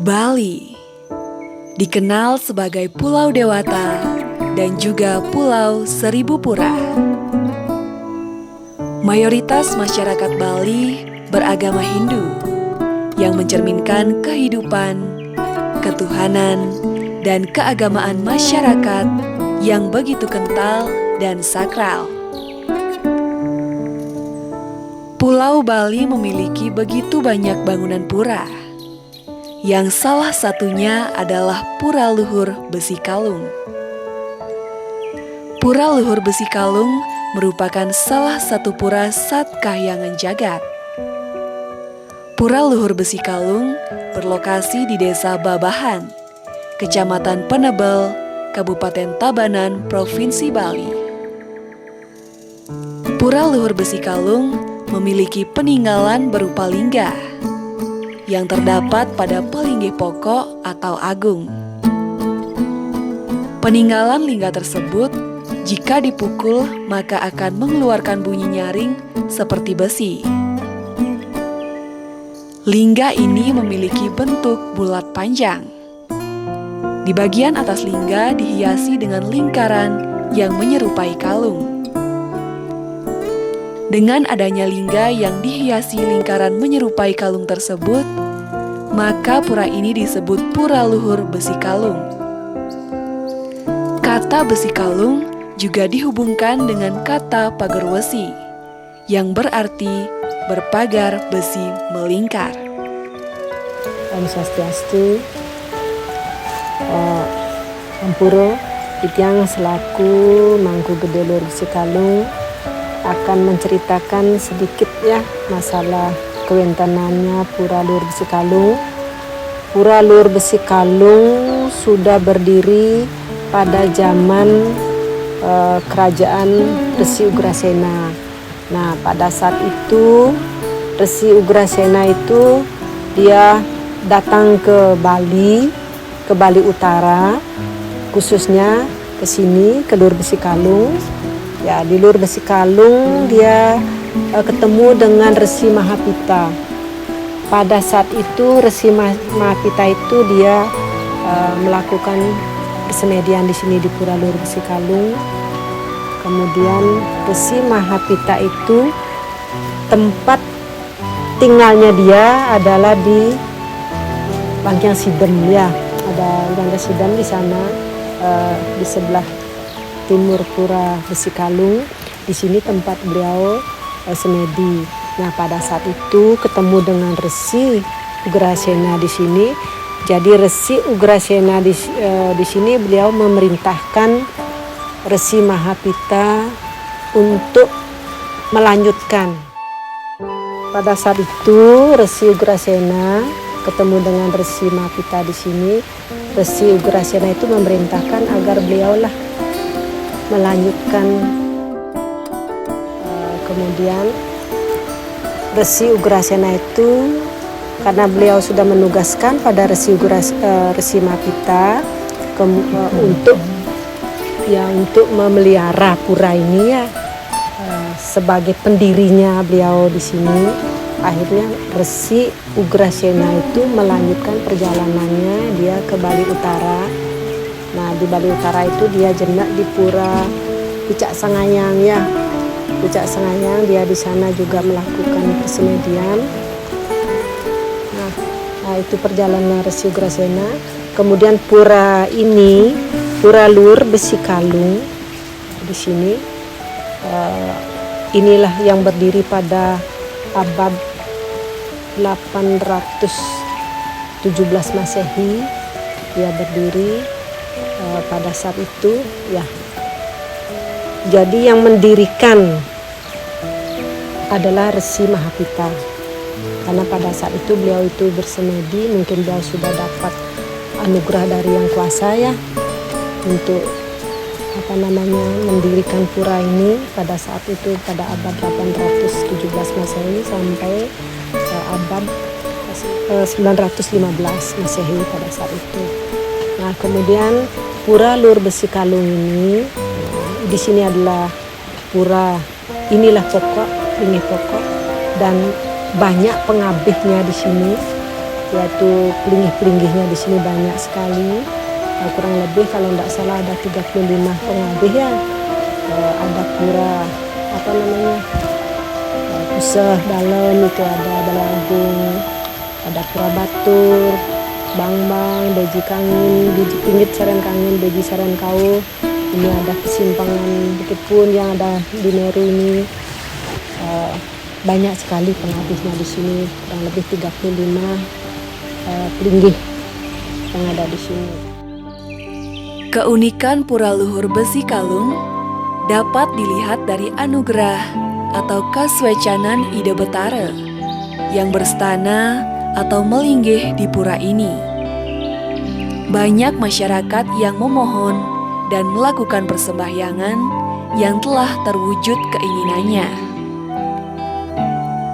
Bali dikenal sebagai Pulau Dewata dan juga Pulau Seribu Pura. Mayoritas masyarakat Bali beragama Hindu yang mencerminkan kehidupan, ketuhanan, dan keagamaan masyarakat yang begitu kental dan sakral. Pulau Bali memiliki begitu banyak bangunan pura, yang salah satunya adalah Pura Luhur Besi Kalung. Pura Luhur Besi Kalung merupakan salah satu pura Sat Kahyangan Jagat. Pura Luhur Besi Kalung berlokasi di Desa Babahan, Kecamatan Penebel, Kabupaten Tabanan, Provinsi Bali. Pura Luhur Besi Kalung memiliki peninggalan berupa lingga yang terdapat pada Pelinggih Pokok atau Agung. Peninggalan lingga tersebut jika dipukul maka akan mengeluarkan bunyi nyaring seperti besi. Lingga ini memiliki bentuk bulat panjang. Di bagian atas lingga dihiasi dengan lingkaran yang menyerupai kalung. Dengan adanya lingga yang dihiasi lingkaran menyerupai kalung tersebut, maka pura ini disebut Pura Luhur Besi Kalung. Kata besi kalung juga dihubungkan dengan kata pagar wesi, yang berarti berpagar besi melingkar. Om Swastiastu, Ampuro, Itiang selaku Mangku Gede Luhur Besi Kalung akan menceritakan sedikit ya masalah kewentanannya Pura Luhur Besi Kalung. Pura Luhur Besi Kalung sudah berdiri pada zaman kerajaan Resi Ugrasena. Nah, pada saat itu Resi Ugrasena itu dia datang ke Bali Utara, khususnya ke sini ke Luhur Besi Kalung. Ya, di Luhur Besi Kalung dia ketemu dengan Resi Mahapita. Pada saat itu Resi Mahapita itu dia melakukan persemedian di sini di Pura Luhur Besi Kalung. Kemudian Resi Mahapita itu tempat tinggalnya dia adalah di Langkiang Sidem ya. Ada Langkiang Sidem di sana di sebelah timur Pura Besi Kalung. Di sini tempat beliau semedi. Nah, pada saat itu ketemu dengan Resi Ugrasena di sini. Jadi Resi Ugrasena di sini beliau memerintahkan Resi Mahapita untuk melanjutkan. Pada saat itu Resi Ugrasena ketemu dengan Resi Mahapita di sini. Resi Ugrasena itu memerintahkan agar beliaulah melanjutkan. Kemudian Resi Ugrasena itu karena beliau sudah menugaskan pada Resi Mahapita untuk memelihara pura ini ya, sebagai pendirinya beliau di sini. Akhirnya Resi Ugrasena itu melanjutkan perjalanannya dia ke Bali Utara. Nah, di Bali Utara itu dia jenak di Pura Pucak Sangayang ya. Pucak Sangayang dia di sana juga melakukan persemedian. Nah, itu perjalanan Resi Ugrasena. Kemudian pura ini, Pura Luhur Besi Kalung di sini, inilah yang berdiri pada abad 817 Masehi. Dia berdiri pada saat itu ya. Jadi yang mendirikan adalah Resi Mahapita. Karena pada saat itu beliau itu bersemedi, mungkin beliau sudah dapat anugerah dari Yang Kuasa ya untuk mendirikan pura ini pada saat itu pada abad 817 Masehi sampai abad 915 Masehi pada saat itu. Nah, kemudian Pura Luhur Besi Kalung ini di sini adalah pura, inilah pokok, ini pokok, dan banyak pengabihnya di sini, yaitu pelinggih-pelinggihnya di sini banyak sekali. Kurang lebih kalau tidak salah ada 35 pengabih ya. Ada pura Puseh dalam itu ada Balai Agung, ada Pura Batur, Bangbang, Beji Kangin, Beji Pinggit Saran Kangin, Beji Saran Kau. Ini ada Pesimpangan Bukit Pun yang ada di Meru ini. Banyak sekali pengabihnya di sini, kurang lebih 35 pelinggih yang ada di sini. Keunikan Pura Luhur Besi Kalung dapat dilihat dari anugerah atau kaswecanan Ide Betara yang berstana atau melinggih di pura ini. Banyak masyarakat yang memohon dan melakukan persembahyangan yang telah terwujud keinginannya.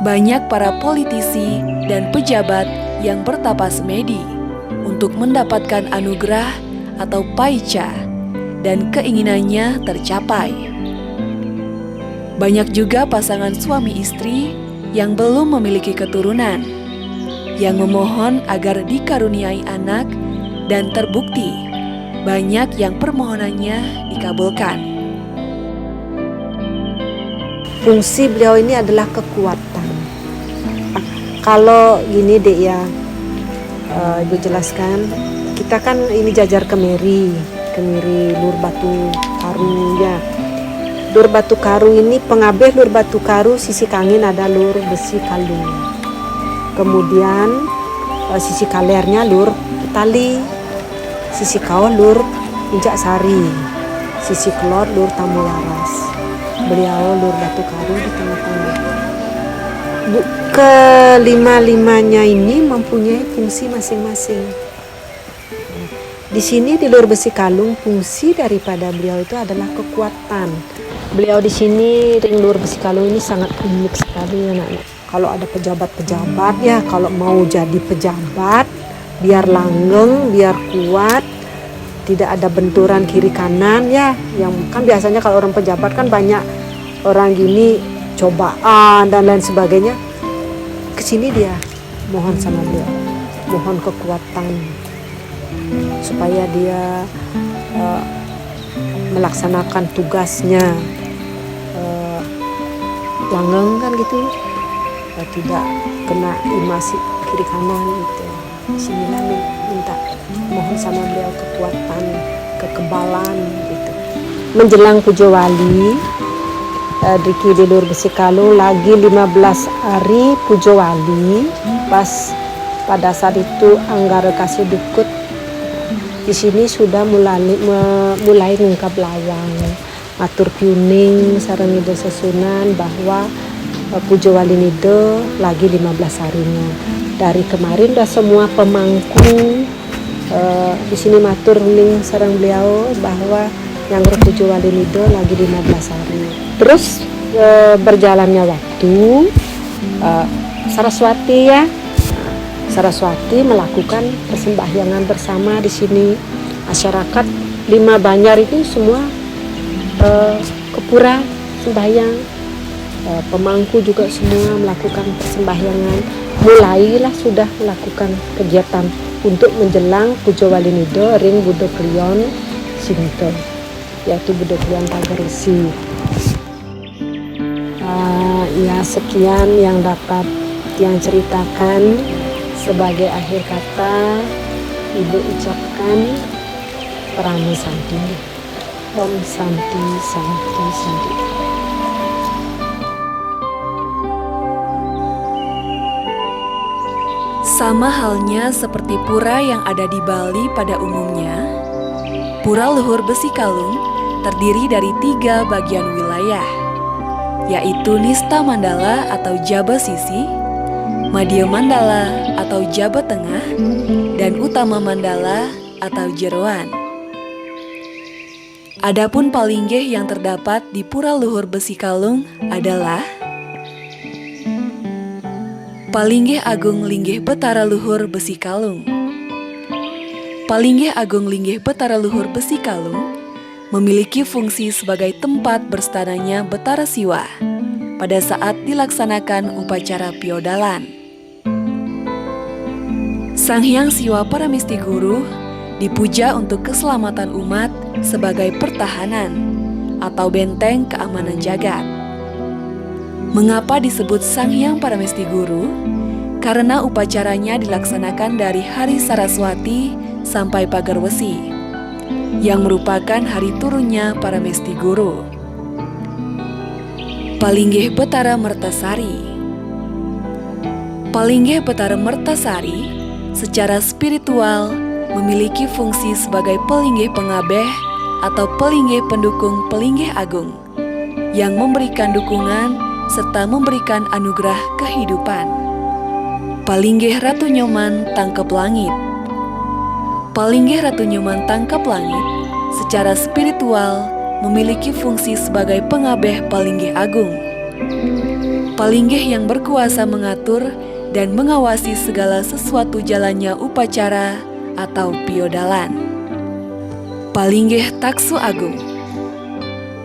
Banyak para politisi dan pejabat yang bertapa semedi untuk mendapatkan anugerah atau paica dan keinginannya tercapai. Banyak juga pasangan suami istri yang belum memiliki keturunan, yang memohon agar dikaruniai anak dan terbukti banyak yang permohonannya dikabulkan. Fungsi beliau ini adalah kekuatan. Kalau gini dek ya, Ibu jelaskan, kita kan ini jajar Kemiri Lur Batu Karu ya. Lur Batu Karu ini pengabeh Lur Batu Karu, sisi Kangin ada Lur Besi Kalung. Kemudian sisi kalernya Lur Petali, sisi Kau Lur Injak Sari, sisi Kelor Lur Tamu Laras. Beliau Lur Batu Karu di tengah-tengah. Kelima-limanya ini mempunyai fungsi masing-masing. Di sini di Lur Besi Kalung, fungsi daripada beliau itu adalah kekuatan. Beliau di sini ring Lur Besi Kalung ini sangat unik sekali anak-anak. Kalau ada pejabat-pejabat ya, kalau mau jadi pejabat biar langgeng, biar kuat, tidak ada benturan kiri kanan ya. Yang kan biasanya kalau orang pejabat kan banyak orang gini cobaan dan lain sebagainya. Kesini dia mohon sama beliau, mohon kekuatan supaya dia melaksanakan tugasnya langgeng kan gitu, tidak kena imasi kiri kanan gitu. Disinilah minta mohon sama beliau kekuatan, kekebalan gitu. Menjelang Pujo Wali Diki di Lur Besi Kalung lagi 15 hari Pujo Wali, pas pada saat itu Anggara kasih dukut di sini sudah mulai ngungkap lawang, matur kuning sareng ide sesunan bahwa Pujo Wali nido lagi 15 harinya. Dari kemarin udah semua pemangku di sini matur kuning sareng beliau bahwa yang Pujo Wali nido lagi 15 hari. Terus berjalannya waktu, Saraswati ya, Saraswati melakukan persembahyangan bersama di sini. Masyarakat 5 Banjar itu semua ke pura sembahyang, pemangku juga semua melakukan persembahyangan. Mulailah sudah melakukan kegiatan untuk menjelang Pujo Wali nido ring Budo Klion Sinto, yaitu Budo Klion Pagaresi. Ya sekian yang dapat yang ceritakan. Sebagai akhir kata, Ibu ucapkan Prana Santi, Om Santi Santi Santi. Sama halnya seperti pura yang ada di Bali pada umumnya, Pura Luhur Besi Kalung terdiri dari 3 bagian wilayah, yaitu Nista Mandala atau Jaba Sisi, Madya Mandala atau Jaba Tengah, dan Utama Mandala atau Jeroan. Adapun palinggih yang terdapat di Pura Luhur Besi Kalung adalah Palinggih Agung Linggih Betara Luhur Besi Kalung. Palinggih Agung Linggih Betara Luhur Besi Kalung memiliki fungsi sebagai tempat berstananya Betara Siwa pada saat dilaksanakan upacara piodalan. Sang Hyang Siwa Paramesti Guru dipuja untuk keselamatan umat sebagai pertahanan atau benteng keamanan jagat. Mengapa disebut Sang Hyang Paramesti Guru? Karena upacaranya dilaksanakan dari hari Saraswati sampai Pagar Wesi, yang merupakan hari turunnya Paramesti Guru. Palinggih Betara Mertasari. Palinggih Betara Mertasari secara spiritual memiliki fungsi sebagai pelinggih pengabeh atau pelinggih pendukung pelinggih agung yang memberikan dukungan serta memberikan anugerah kehidupan. Palinggih Ratu Nyoman Tangkep Langit. Palinggih Ratu Nyoman Tangkep Langit secara spiritual memiliki fungsi sebagai pengabeh palinggih agung. Palinggih yang berkuasa mengatur dan mengawasi segala sesuatu jalannya upacara atau piodalan. Palinggih Taksu Agung.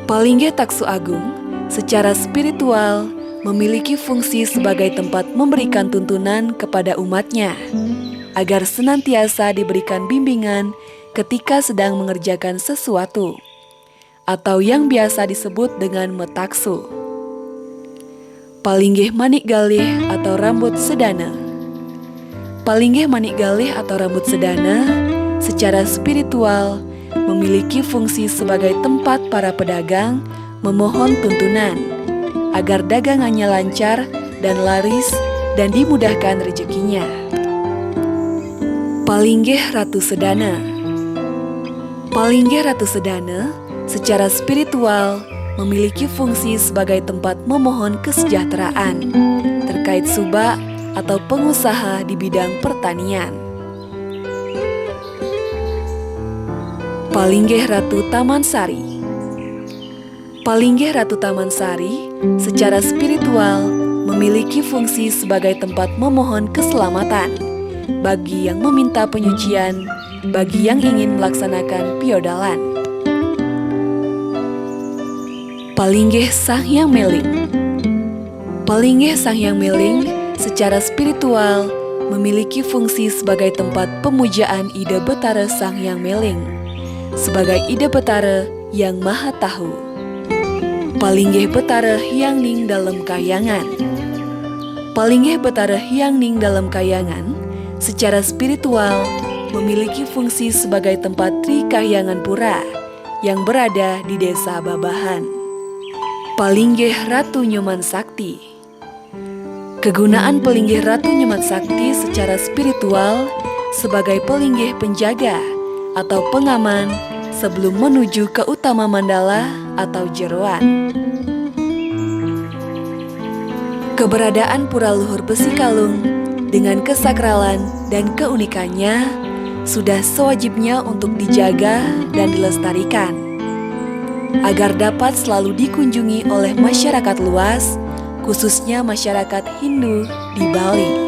Palinggih Taksu Agung secara spiritual memiliki fungsi sebagai tempat memberikan tuntunan kepada umatnya agar senantiasa diberikan bimbingan ketika sedang mengerjakan sesuatu, atau yang biasa disebut dengan metaksu. Palinggih Manik Galih atau Rambut Sedana. Palinggih Manik Galih atau Rambut Sedana secara spiritual memiliki fungsi sebagai tempat para pedagang memohon tuntunan agar dagangannya lancar dan laris dan dimudahkan rezekinya. Palinggih Ratu Sedana. Palinggih Ratu Sedana secara spiritual memiliki fungsi sebagai tempat memohon kesejahteraan terkait subak atau pengusaha di bidang pertanian. Palinggih Ratu Taman Sari. Palinggih Ratu Taman Sari secara spiritual memiliki fungsi sebagai tempat memohon keselamatan bagi yang meminta penyucian, bagi yang ingin melaksanakan piodalan. Palinggih Sang Hyang Meling. Palinggih Sang Hyang Meling secara spiritual memiliki fungsi sebagai tempat pemujaan Ida Betara Sang Hyang Meling sebagai Ida Betara yang Maha Tahu. Palinggih Betara Hyang Ning dalam Kahyangan. Palinggih Betara Hyang Ning dalam Kahyangan secara spiritual memiliki fungsi sebagai tempat Tri Kahyangan Pura yang berada di Desa Babahan. Palinggih Ratu Nyoman Sakti. Kegunaan Palinggih Ratu Nyoman Sakti secara spiritual sebagai pelinggih penjaga atau pengaman sebelum menuju ke Utama Mandala atau Jeroan. Keberadaan Pura Luhur Besi Kalung dengan kesakralan dan keunikannya sudah sewajibnya untuk dijaga dan dilestarikan agar dapat selalu dikunjungi oleh masyarakat luas, khususnya masyarakat Hindu di Bali.